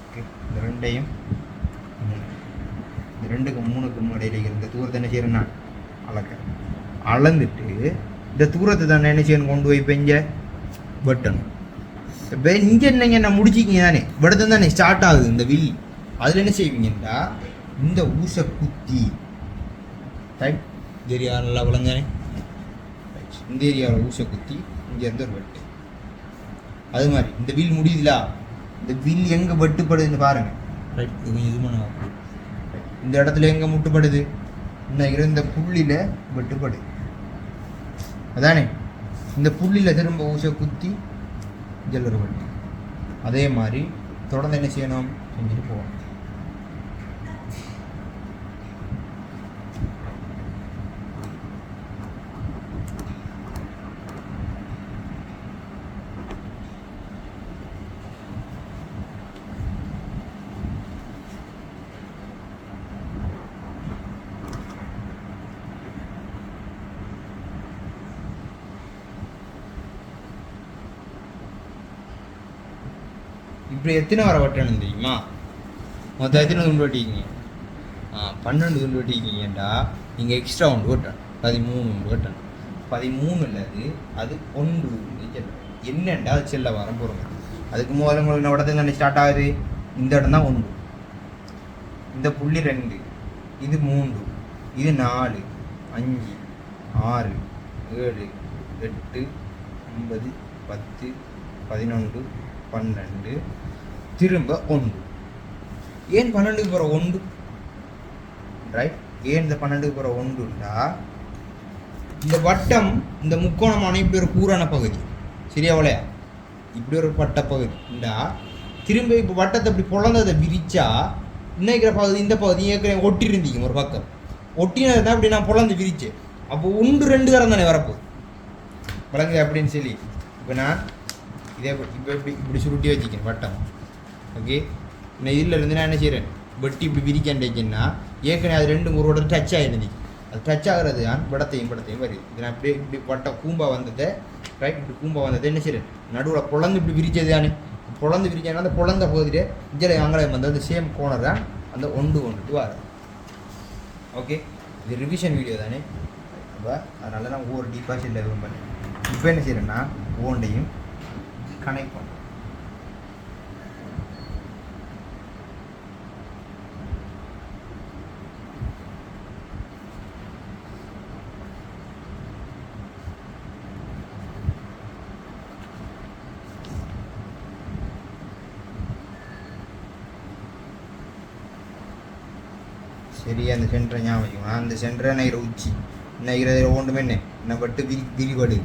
ஓகே, இந்த 2ஐயும் 3 இந்த 2க்கும் 3க்கும் இடையில இருக்கிற இந்த தூரத்தை என்ன செய்கிறேன் நான் அழகு. அளந்துட்டு இந்த தூரத்தை தான் என்ன செய்யணும் கொண்டு போய் பெஞ்ச வெட்டணும். இப்போ இங்கே என்ன முடிச்சிக்கிங்க தானே வெட்டத்தை தானே ஸ்டார்ட் ஆகுது இந்த வில். அதில் என்ன செய்வீங்கன்னா இந்த ஊசை குத்தி ரைட் இந்த ஏரியா நல்லா விளங்கானே இந்த ஏரியாவில் ஊசை குத்தி இங்கேருந்து ஒரு வெட்டு. அது மாதிரி இந்த வில் முடியுதுல, இந்த வில் எங்கே வெட்டுப்படுதுன்னு பாருங்கள். ரைட், இது கொஞ்சம் இது பண்ண இந்த இடத்துல எங்கே முட்டுப்படுது இந்த புள்ளியில் வெட்டுப்படுது அதானே. இந்த புள்ளியில் திரும்ப ஊசை குத்தி ஜல்லர் வெட்டு. அதே மாதிரி தொடர்ந்து என்ன செய்யணும் செஞ்சுட்டு போகணும். இப்படி எத்தனை வர வெட்டணும் தெரியுமா? மொத்தம் எத்தனை துண்டு வெட்டிக்கிங்க? 12 துண்டு வெட்டிக்கிங்கண்டா நீங்கள் எக்ஸ்ட்ரா ஒன்று வெட்டணும் 13 ஒன்று வெட்டணும். 13 இல்லை அது 1 என்னண்டா அது செல்ல வர போகிறோங்க. அதுக்கு முதல்ல உங்களுக்கு இடத்துல தானே ஸ்டார்ட் ஆகுது. இந்த இடம் தான் 1, இந்த புள்ளி 2, இது 3, இது 4, 5, 6, 7, 8, 9, 10, 11, 12 திரும்ப 1. ஏன் 12க்கு போகிற 1 ரைட்? ஏன் இந்த 12க்கு போகிற 1ண்டா இந்த வட்டம் இந்த முக்கோணமான இப்படி ஒரு கூரான பகுதி சரியா வளையா இப்படி ஒரு பட்ட பகுதிண்டா திரும்ப இப்போ வட்டத்தை இப்படி பொழந்ததை விரிச்சா இன்னைக்கிற பகுதி இந்த பகுதி ஏற்கனவே ஒட்டிருந்தீங்க ஒரு பக்கம் ஒட்டினது தான் இப்படி நான் பொழந்து விரிச்சேன். அப்போ 1 2 தரம் தானே வரப்போகுது வழங்க அப்படின்னு சொல்லி இப்போ நான் இதே இப்போ இப்படி சுருட்டி வச்சுக்கேன் வட்டம். ஓகே, நான் இதில் இருந்து நான் என்ன செய்கிறேன் வெட்டி இப்படி விரிக்கண்டேன்னா ஏற்கனவே அது 2 ஒரு உடனே டச் ஆகிருந்துச்சு. அது டச் ஆகிறது தான் படத்தையும் வருது. இது நான் இப்படி இப்படி வட்ட கூம்பா வந்ததை ரைட் இப்படி கூம்பா வந்ததை என்ன செய்கிறேன் நடுவில் பொழந்து இப்படி விரிச்சது தானே. பொழந்து விரிச்சேன்னா அந்த பொழந்த பகுதியில் இதில் ஆங்கிலம் வந்து அந்த சேம் கோனர் தான் அந்த 1 கொண்டுட்டு வரும். ஓகே, இது ரிவிஷன் வீடியோ தானே. அப்போ அதனால் நான் ஒவ்வொரு டீப்பாக செல்ல விரும்புகிறேன். இப்போ என்ன செய்கிறேன்னா ஒவ்வொன்றையும் கனெக்ட் பண்ணும். சரியா அந்த சென்டரை ஞாபகம் வச்சுக்கணும். அந்த சென்டரை நைகிற உச்சி நைகிற ஒன்றுமே என்ன பட்டு விரிபடு.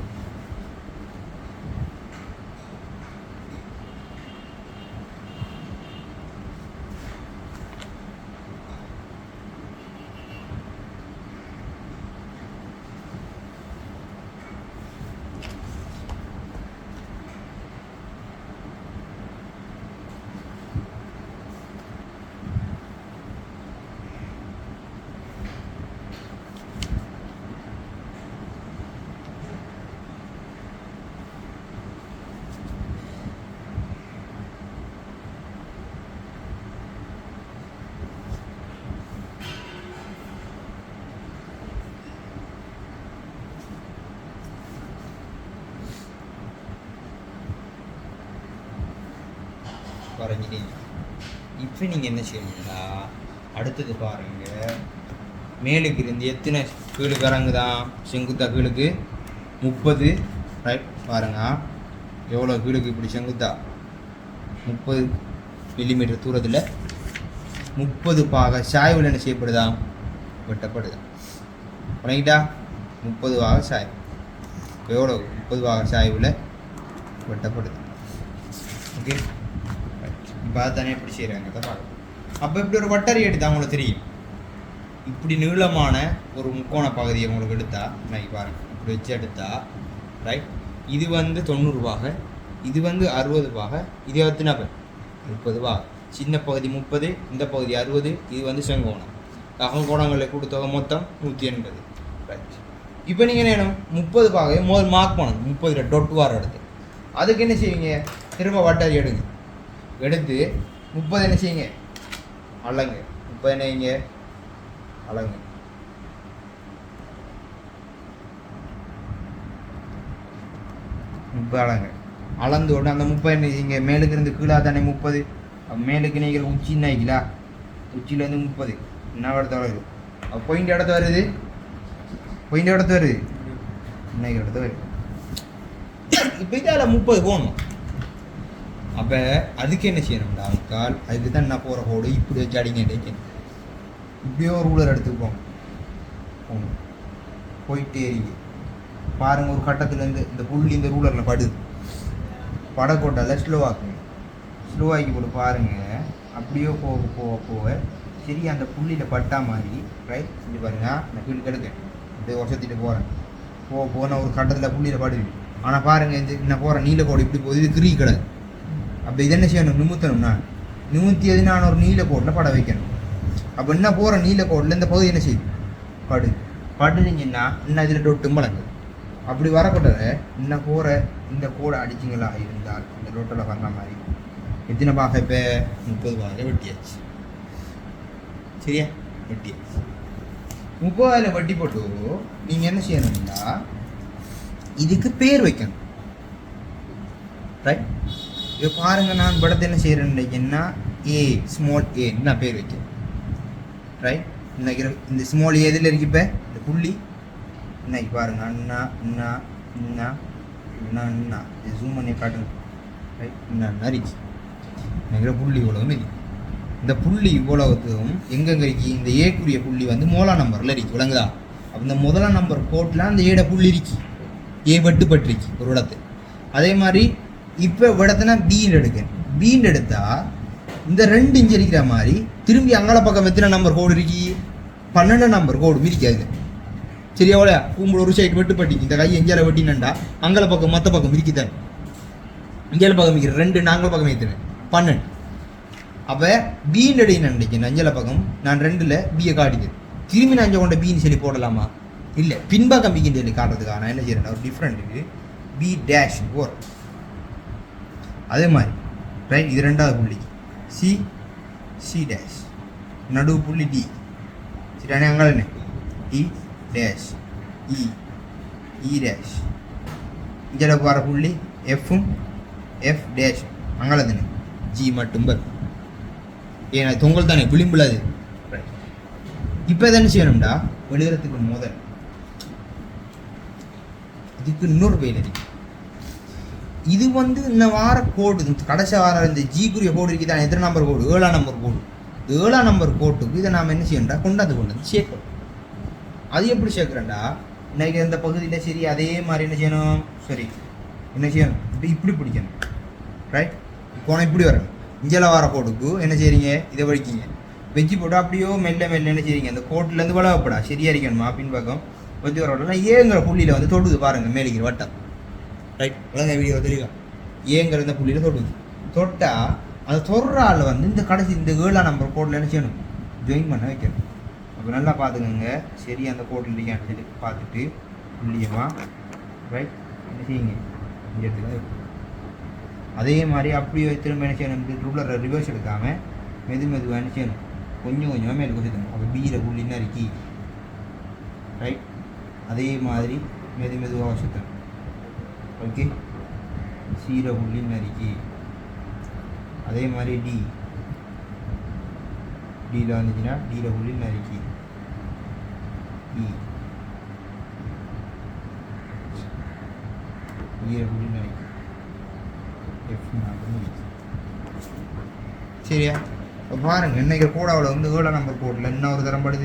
வரைஞ்சிட்டீங்க. இப்போ நீங்கள் என்ன செய்யணும்னா அடுத்தது பாருங்கள், மேலுக்கு இருந்து எத்தனை கீழுக்கு இறங்குதான் செங்குத்தா கீழுக்கு 30. ரைட் பாருங்க எவ்வளோ கீழுக்கு இப்படி செங்குத்தா 30 மில்லிமீட்டர் தூரத்தில் 30 பாக சாய்வில் என்ன செய்யப்படுதா வெட்டப்படுதா. பண்ணிக்கிட்டா 30 பாக சாய்வு எவ்வளோ 30 பாக சாய்வில் வெட்டப்படுது. ஓகே இப்போ அதுதானே எப்படி செய்கிறாங்க பார்க்கலாம். அப்போ இப்படி ஒரு வட்டரி எடுத்தால் உங்களுக்கு தெரியும். இப்படி நீளமான ஒரு முக்கோண பகுதியை உங்களுக்கு எடுத்தால் இன்னைக்கு பாருங்கள் இப்படி வச்சு எடுத்தால் ரைட், இது வந்து 90 பாக, இது வந்து 60 பாக, இது எத்தனை 30 பாக. சின்ன பகுதி 30, இந்த பகுதி 60, இது வந்து செங்கோணம். கோணங்களை கூட்டுத்தொகை மொத்தம் 180. ரைட், இப்போ நீங்கள் என்ன 30 பாகை முதல் மார்க் பண்ணணும். 30 டொட்டு வாரம் எடுத்து அதுக்கு என்ன செய்வீங்க, திரும்ப வட்டரி எடுங்க. எடுத்து 30 என்ன செய்யுங்க அலங்க. 30 என்ன செய்யுங்க அலங்க. அலங்க அளந்து உடனே அந்த 30 என்ன செய்யுங்க மேலுக்கு இருந்து கீழே தானே 30. மேலுக்கு நீங்கள் உச்சி நாய்ங்களா, உச்சியிலேருந்து 30 என்ன இடத்த வருது, பாயிண்ட் இடத்த வருது, பாயிண்ட் இடத்த வருது, இன்னைக்கு இடத்த வருது. இப்போ இதால் 30 போகணும். அப்போ அதுக்கு என்ன செய்யணும்டா கால், அதுக்கு தான் என்ன போகிற கோடு இப்படி வச்சு அடிங்க. இப்படியோ ரூலர் எடுத்துப்போம் போகணும், போயிட்டே ஏறிங்க பாருங்கள். ஒரு கட்டத்துலேருந்து இந்த புள்ளி இந்த ரூலரில் படுது, படக்கோட்டால் ஸ்லோவாக்குங்க. ஸ்லோவாக்கி போட்டு பாருங்கள். அப்படியோ போக போக போக சரி அந்த புள்ளியில் பட்டா மாதிரி ரைட் இப்படி பாருங்கள். நான் கீழே கெடுக்கேன் அப்படியே வருஷத்திட்டு போகிறேன். போன ஒரு கட்டத்தில் புள்ளியில் படுது. ஆனால் பாருங்கள் இந்த நான் போகிற நீலக்கோடு இப்படி போகுது, இது கிரி கிடையாது. அப்போ இது என்ன செய்யணும், நிமித்தணும்னா நிமித்தியது நான் ஒரு நீலக்கோட்டில் பட வைக்கணும். அப்போ என்ன போகிற நீலக்கோட்டில் இந்த பகுதி என்ன செய்யுது படுனீங்கன்னா இன்னும் இதில் டொட்டும் பழங்கு. அப்படி வரக்கூடாது. இன்னும் போகிற இந்த கோடை அடிச்சிங்களா இருந்தால் இந்த டொட்டில் வர்ற மாதிரி எத்தனை பாக இப்போ 30 பாக வெட்டியாச்சு. சரியா வெட்டியாச்சு. 30 வட்டி போட்டு நீங்கள் என்ன செய்யணும்னா இதுக்கு பேர் வைக்கணும். ரைட், இப்போ பாருங்கள் நான் படத்தை என்ன செய்கிறேன்னா ஏ ஸ்மால் ஏ நான் பேர் வைக்கிறேன். ரைட், இன்னைக்கு இந்த ஸ்மால் ஏ எதில் இருக்கு இப்போ இந்த புள்ளி இன்னைக்கு பாருங்கள் அண்ணா அண்ணா அண்ணா அண்ணா அண்ணா இது ஜூம் பண்ணி காட்டுங்க. ரைட், அண்ணா இருக்கு நினைக்கிற புள்ளி இவ்வளவும் இருக்கு. இந்த புள்ளி இவ்வளவுக்கும் எங்கெங்கே இருக்கு, இந்த ஏக்குரிய புள்ளி வந்து முதலாம் நம்பரில் இருக்கு விளங்குதா. அப்போ இந்த முதலாம் நம்பர் கோட்டில் அந்த ஏட புள்ளி இருக்கு, ஏ வெட்டுப்பட்டிருக்கு ஒரு இடத்து. அதே மாதிரி இப்போ இடத்துனா பீன் எடுக்கேன். பீன் எடுத்தால் இந்த 2 இன்ச் இருக்கிற மாதிரி திரும்பி அங்கால பக்கம் எத்தனை நம்பர் கோடு இருக்கி 12 நம்பர் கோடு மிரிக்காது. சரியா எவ்வளோ கும்பல் ஒரு சைடு வெட்டுப்பட்டிக்கு இந்த கை எஞ்சால வெட்டினண்டா அங்கால பக்கம் மற்ற பக்கம் மிரிக்குதான். இஞ்சால பக்கம் மிரிக்கிற 2 நாங்கள் பக்கம் ஏற்றுனேன் 12. அப்போ பீன் எடுன்னு நினைக்கிறேன் அஞ்சல பக்கம் நான் 2ல் பியை காட்டிக்கிறேன். திரும்பி நான் கொண்ட பீன் சொல்லி போடலாமா, இல்லை பின்பக்கம் பின்னு சொல்லி காட்டுறதுக்காக நான் என்ன செய்கிறேன் ஒரு டிஃப்ரெண்ட் இருக்குது பி டேஷ் போகிறேன். அதே மாதிரி ரைட், இது 2வது புள்ளிக்கு சி சி டேஷ், நடுவு புள்ளி டி. சரி அங்கே என்ன டி டேஷ் இ இ டேஷ். இங்கே போகிற புள்ளி எஃப்பும் எஃப் டேஷ் அங்கே தானே ஜி மட்டும் வரும். ஏன்னா தொங்கல் தானே விளிம்புலாது. ரைட், இப்போ என்ன செய்யணும்டா எழுதுறதுக்கு முதல் இதுக்கு இன்னொரு பெயில் இருக்கு. இது வந்து இந்த வார கோடு கடைசி வாரம் இந்த ஜிக்குரிய கோடு இருக்குது தான். எத்தனை நம்பர் கோடு 7ஆம் நம்பர் கோடு. 7ஆம் நம்பர் கோட்டுக்கு இதை நாம் என்ன செய்யணும்டா கொண்டாந்து சேர்க்கணும். அது எப்படி சேர்க்குறேன்டா இன்னைக்கு இந்த பகுதியில் சரி அதே மாதிரி என்ன செய்யணும், சரி என்ன செய்யணும் இப்படி பிடிக்கணும். ரைட், கோணம் இப்படி வரணும். இஞ்சல வார கோட்டுக்கு என்ன செய்றீங்க இதை வலிக்கிங்க வெஜ்ஜி போட்டு அப்படியோ மெல்ல மெல்ல என்ன செய்றீங்க அந்த கோட்டிலேருந்து வளவப்படா சரியா இருக்கணுமா பின்பக்கம் வச்சு வர ஏங்கிற புள்ளியில் வந்து தொடுது பாருங்கள் மேலிக்கிற வட்டம். ரைட், விளங்க வீடியோ தெளிவா ஏங்கிற இந்த புள்ளியில் தொடுது. தொட்டால் அந்த தொடுற ஆள் வந்து இந்த கடைசி இந்த 7ஆம் நம்பர் கோட்டில் என்ன செய்யணும் ஜாயின் பண்ண வைக்கணும். அப்போ நல்லா பார்த்துக்கோங்க சரி அந்த கோட்டில் இருக்கான்னு சொல்லி பார்த்துட்டு புள்ளியமாக ரைட் என்ன செய்யுங்க இந்த இடத்துல. அதே மாதிரி அப்படியே திரும்ப என்ன செய்யணும் ரூலரை ரிவர்ஸ் எடுக்காமல் மெதுவாக என்ன செய்யணும் கொஞ்சம் கொஞ்சமாக மேலே கொஞ்சம். அப்போ பீரை புள்ளி நறுக்கி ரைட் அதே மாதிரி மெதுவாக சுற்றணும். ஓகே, சீரை புள்ளி நறுக்கி அதே மாதிரி டி டியில் வந்துச்சுன்னா டியில் புள்ளி நறுக்கி புள்ளி நறுக்கி எஃப் சரியா? இப்போ பாருங்கள் இன்றைக்கி கோடாவில் வந்து 7 நம்பர் கோடில் இன்னொரு தரம் படுது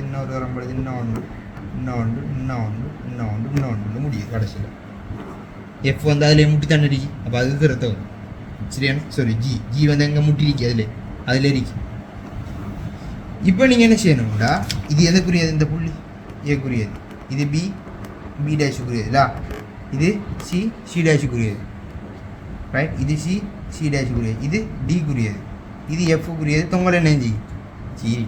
இன்னொன்று முடியுது கடைசியில் எஃப் வந்து அதிலே முட்டி தானே இருக்கு. அப்போ அது திருத்தம் சரியான சாரி ஜி வந்து எங்கே முட்டி இருக்கு அதில் இருக்கு. இப்போ நீங்கள் என்ன செய்யணும்டா இது எதுக்குரியது? இந்த புள்ளி ஏக்குரியது, இது பி டேஷுக்குரியதுலா, இது சி டேஷுக்குரியது ரைட், இது சி டேஷுக்குரியது, இது டிக்குரியது, இது எஃப்க்குரியது, தொங்கல் என்ன சரி.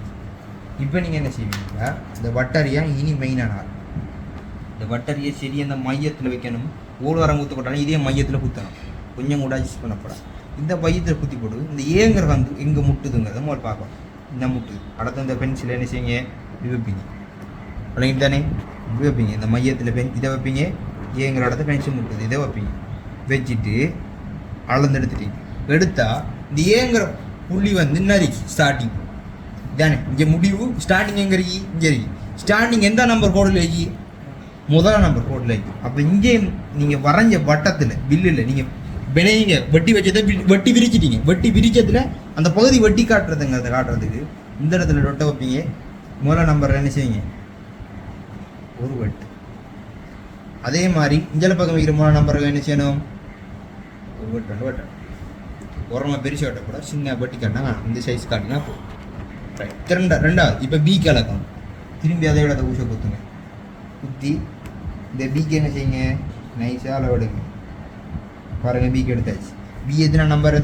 இப்போ நீங்கள் என்ன செய்வீங்களா இந்த வட்டரியா இனி மெயினான இந்த வட்டரியை சரி அந்த மையத்தில் வைக்கணும். ஓடு வரம் குத்து போட்டாலும் இதே மையத்தில் குத்தணும், கொஞ்சம் கூட அட்ஜஸ்ட் பண்ணப்படாது. இந்த மையத்தில் குத்தி போட்டு இந்த ஏங்கிற வந்து எங்கே முட்டுதுங்கிறத முதல் பார்க்கணும். இந்த முட்டுது அடுத்த இந்த பென்சில் என்ன செய்யுங்க இப்படி வைப்பீங்க அப்படிங்கிட்டு தானே இப்படி வைப்பீங்க. இந்த மையத்தில் இதை வைப்பீங்க, ஏங்கிற இடத்த பென்சில் முட்டுது இதை வைப்பீங்க. வச்சுட்டு அளந்து எடுத்துட்டீங்க. எடுத்தால் இந்த ஏங்கிற புள்ளி வந்து என்ன இருக்கு ஸ்டார்டிங் தானே, இங்கே முடிவு ஸ்டார்டிங் எங்கே இருக்கு இங்கே இருக்கு. ஸ்டார்டிங் எந்த நம்பர் கோடில் இருக்கு? முதல் நம்பர் கோடில் இருக்கு. அப்போ இங்கே நீங்கள் வரைஞ்ச வட்டத்தில் பில்லில் நீங்கள் வினைங்க வெட்டி வச்சதை வெட்டி விரிச்சிட்டீங்க. வெட்டி விரிச்சதில் அந்த பகுதி வெட்டி காட்டுறதுங்கிறத காட்டுறதுக்கு இந்த இடத்துல டொட்டை வைப்பீங்க. முதல் நம்பர் என்ன செய்வீங்க ஒரு வெட்டு. அதே மாதிரி இஞ்சல பக்கம் வைக்கிற முதல் நம்பருக்கு என்ன செய்யணும் ஒரு வெட்டு வெட்டணும். உரமா பெருசு வெட்டக்கூட சின்ன வெட்டி காட்டினா இந்த சைஸ் காட்டினா போதும் ரைட். ரெண்டாவது இப்போ பி கலக்கணும். திரும்பி அதை விட ஊசை குத்துங்க. குத்தி இந்த பிக்கு என்ன செய்யுங்க நைஸாக அளவெடுங்க. பாருங்கள் பிக்கு எடுத்தாச்சு. பி எத்தனை நம்பர்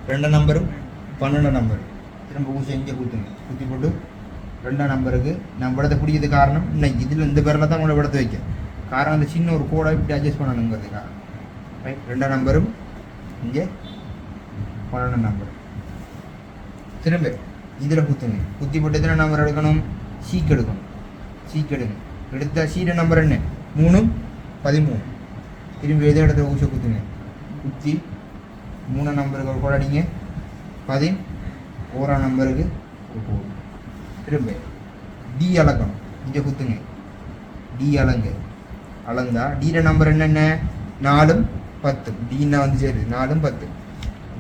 2 நம்பரும் 12 நம்பர். திரும்ப ஊசி இங்கே குத்துங்க. குத்தி போட்டு 2 நம்பருக்கு நான் விடத்தை பிடிக்கிறது காரணம் இன்னைக்கு இதில் இந்த பேரில் தான் உங்களை விடத்தை வைக்க காரணம் அந்த சின்ன ஒரு கோடை இப்படி அட்ஜஸ்ட் பண்ணணுங்கிறது காரணம் ரைட். 2 நம்பரும் இங்கே 12 நம்பர். திரும்ப இதில் குத்துங்க. குத்தி போட்டு எத்தனை நம்பர் எடுக்கணும் சீக்கு எடுக்கணும். எடுத்தால் சீட நம்பர் என்ன 3 13. திரும்பி எதை இடத்துல ஊசை குத்துங்க. குத்தி 3 நம்பருக்கு ஒரு கோடு அடிங்க. 11 நம்பருக்கு ஒரு கோடு. திரும்ப டி அளக்கணும். இங்கே குத்துங்க. டி அளந்தா டிட நம்பர் என்னென்ன 4 10. டின்னா வந்து சரி 4 10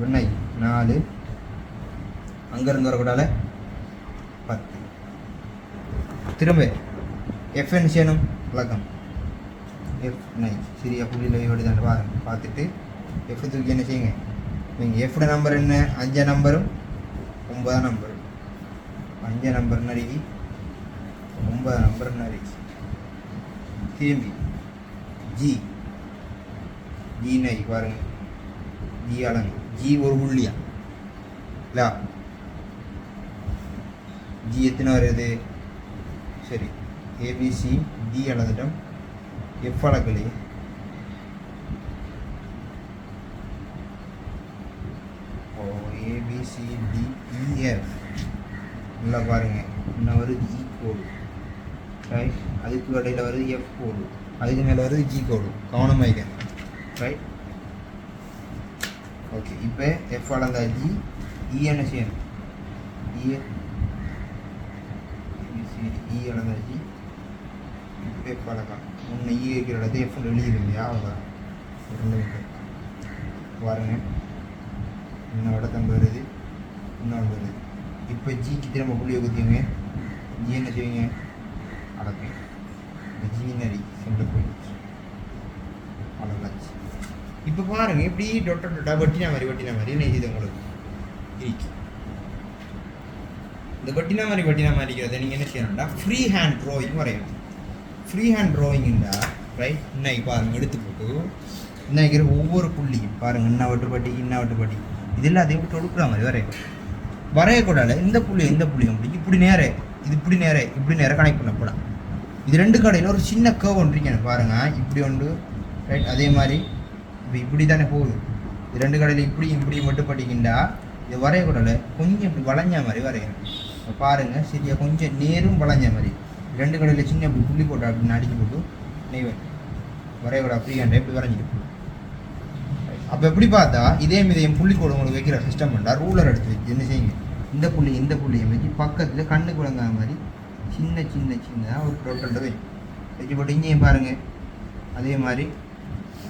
வெண்ணை 4 அங்கேருந்து வரக்கூடால 10. திரும்ப எஃப்என் செய்யணும் இலக்கம் F9 சரியா புள்ளியில் ஓடி பாருங்க. பார்த்துட்டு எஃப் தூக்கி என்ன செய்யுங்க நீங்கள் எஃப்ட நம்பர் என்ன 5 நம்பரும் 9 நம்பரும் 5 நம்பர் நறுக்கி 9 நம்பர் நறுக்கி. திரும்பி ஜி நை பாருங்க. ஜி அளங்க. ஜி ஒரு புள்ளியா இல்லா ஜி எத்தனை வருது சரி ஏபிசி டி அளந்துட்டோம். எஃப் அளக்கலையே ஏபிசிடிஇஎஃப் நல்லா பாருங்க. இன்னும் வருது இ கோடு ரைட். அதுக்கு இடையில் வருது எஃப் கோடு. அதுக்கு மேலே வருது ஜி கோடு. கவனமாக ரைட். ஓகே இப்போ எஃப் அளந்தா ஜி இ என்ன செய்யணும் இ அளந்தா ஜி இப்போ எஃப் அளக்கலாம். முன்ன இ வைக்கிற இடத்து எஃப் எழுதிடும் இல்லையா அவ்வளோதான். 2 மீட்டர் பாருங்க. இன்னும் இடத்தங்க வருது இன்னொன்று வருது. இப்போ ஜிக்கு திரும்ப புள்ளியை குத்திங்க. ஜி என்ன செய்வீங்க அளப்பீங்க. இந்த ஜி நரி சென்று போயிடுச்சு அளவாச்சு. இப்போ பாருங்கள் எப்படி டொட்டா வெட்டினா மாதிரி என்ன செய்யுது உங்களுக்கு இருக்கு. இந்த வெட்டினா மாதிரி இருக்கிறத நீங்கள் என்ன செய்யணும்டா ஃப்ரீ ஹேண்ட் ட்ராயிங் வரையணும். ஃப்ரீ ஹேண்ட் ட்ராயிங்குண்டா ரைட். இன்னைக்கு பாருங்கள் எடுத்து போட்டு இன்னைக்கு ஒவ்வொரு புள்ளியும் பாருங்கள் இன்ன வெட்டுப்பட்டி இது எல்லாத்தையும் விட்டு ஒடுக்குற மாதிரி வரையக்கூடாது. இந்த புள்ளியும் அப்படி இப்படி இப்படி நேரம் கனெக்ட் பண்ணப்படாது. இது 2 கடையில் ஒரு சின்ன கேர்வ் ஒன்றிங்க பாருங்கள் இப்படி ஒன்று ரைட். அதே மாதிரி இப்போ இப்படி தானே போகுது. இது 2 கடையில் இப்படி வெட்டுப்பட்டிக்கிண்டா இது வரையக்கூடாது. கொஞ்சம் இப்படி வளைஞ்ச மாதிரி வரையணும் பாருங்கள் சரியா. கொஞ்சம் நேரும் வளைஞ்ச மாதிரி 2 கடையில் சின்ன இப்படி புள்ளி போட்டு அப்படின்னு அடிக்க போட்டு நெய்வேன் வரையக்கூடாது. ஃப்ரீ ஹேண்டை இப்படி வரைஞ்சிட்டு அப்போ எப்படி பார்த்தா இதையும் புள்ளிக்கோடு உங்களுக்கு வைக்கிற சிஸ்டம் பண்ணால் ரூலர் எடுத்து வச்சு என்ன செய்யுங்க இந்த புள்ளியை வச்சு பக்கத்தில் கண்ணுக்கு விளங்காத மாதிரி சின்னதாக ஒரு டொட்டோட வச்சு போட்டு இங்கேயும் பாருங்கள் அதே மாதிரி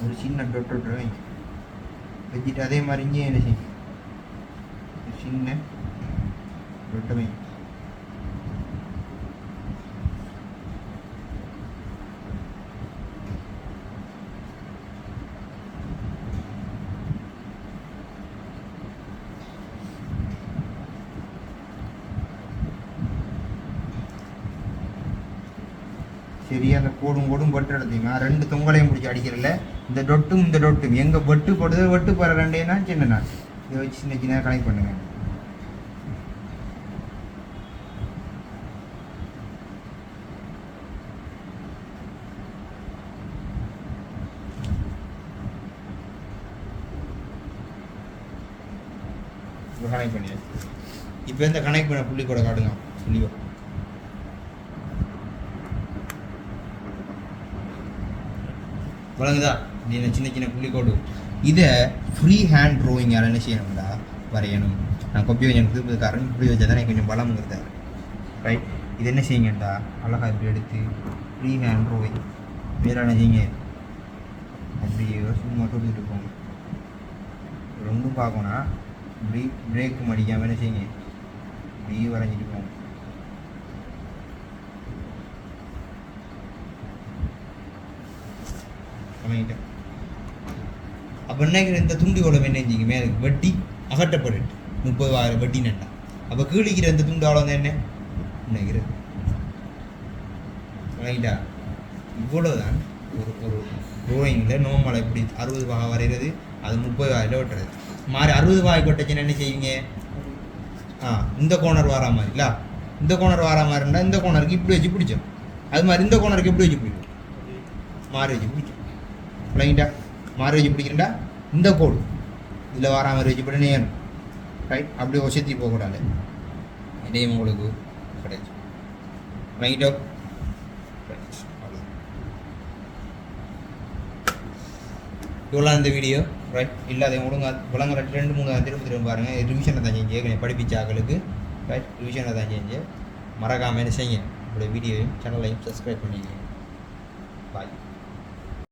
ஒரு சின்ன டொட்டோட வைங்க வச்சுட்டு அதே மாதிரி இங்கேயும் என்ன செய்யுங்க சின்ன டொட்டை வைங்க. சரியா அந்த கோடும் பட்டு எடுத்தீங்க 2 தொங்கலையும் பிடிச்சி அடிக்கிறல இந்த டொட்டும் எங்கே வெட்டு போடுறது வெட்டு போகிற ரெண்டேனா சின்னண்ணா இதை வச்சு சின்ன கனெக்ட் பண்ணுங்க. கனெக்ட் பண்ணியாச்சு. இப்போ இந்த கனெக்ட் பண்ண புள்ளி கூட காட்டுங்க புள்ளியோ வழங்குதா அப்படின்னு சின்ன புள்ளிக்கோடு. இதை ஃப்ரீ ஹேண்ட் ட்ராயிங்கால் என்ன செய்யணும்டா வரையணும். நான் கொப்பி வச்சு கரண்ட் இப்படி வச்சா தான் எனக்கு கொஞ்சம் பலம்ங்கிறத ரைட். இது என்ன செய்யுங்கண்டா அழகாக இப்படி எடுத்து ஃப்ரீ ஹேண்ட் ட்ராயிங் வேறு என்ன செய்யுங்க அப்படியே சும்மா கொடுத்துட்டு போங்க. ரெண்டும் பார்க்கணும்னா இப்படி பிரேக் மடிக்காமல் என்ன செய்யுங்க இப்படி வரைஞ்சிட்டு போங்க. அப்போ நினைக்கிற இந்த துண்டியோட என்னஞ்சிங்க மேலே வட்டி அகட்டப்பட்டு 30,000 வட்டி நட்டா. அப்போ கீழிக்கிற இந்த துண்டாவோட என்ன நினைக்கிறது ரைட்டா. இவ்வளோதான் ஒரு ட்ராயிங்கில் நோமலை இப்படி 60 பாகை வரைகிறது அது 30,000 வெட்டுறது மாதிரி 60 பாகை கொட்டச்சுன்னு என்ன செய்வீங்க இந்த கோனர் வாரா மாதிரில இந்த கோனர் வாரா மாதிரி இருந்தால் இந்த கோனருக்கு இப்படி வச்சு பிடிச்சோம். அது மாதிரி இந்த கோனருக்கு எப்படி வச்சு பிடிக்கும் மாறி வச்சு பிடிச்சோம் ரைட்டா. மாறி வச்சு பிடிக்கிறேன்டா இந்த கோடு இதில் வாரா மாதிரி வச்சு போட்டு நேரும் ரைட். அப்படி ஒசத்தி போகக்கூடாது இதையும் உங்களுக்கு கிடைச்சி ரைட்டோ. இவ்வளோ இந்த வீடியோ ரைட். இல்லாத ஒழுங்கா விளங்குற 2-3 திரும்ப பாருங்கள். ரிவிஷனை தான் செஞ்சு படிப்பிச்சாக்களுக்கு ரைட். ரிவிஷனை தான் செஞ்சு மறக்காமல் என்ன செய்யுங்க உங்களுடைய வீடியோவையும் சேனலையும் சப்ஸ்கிரைப் பண்ணிக்கங்க. பாய்.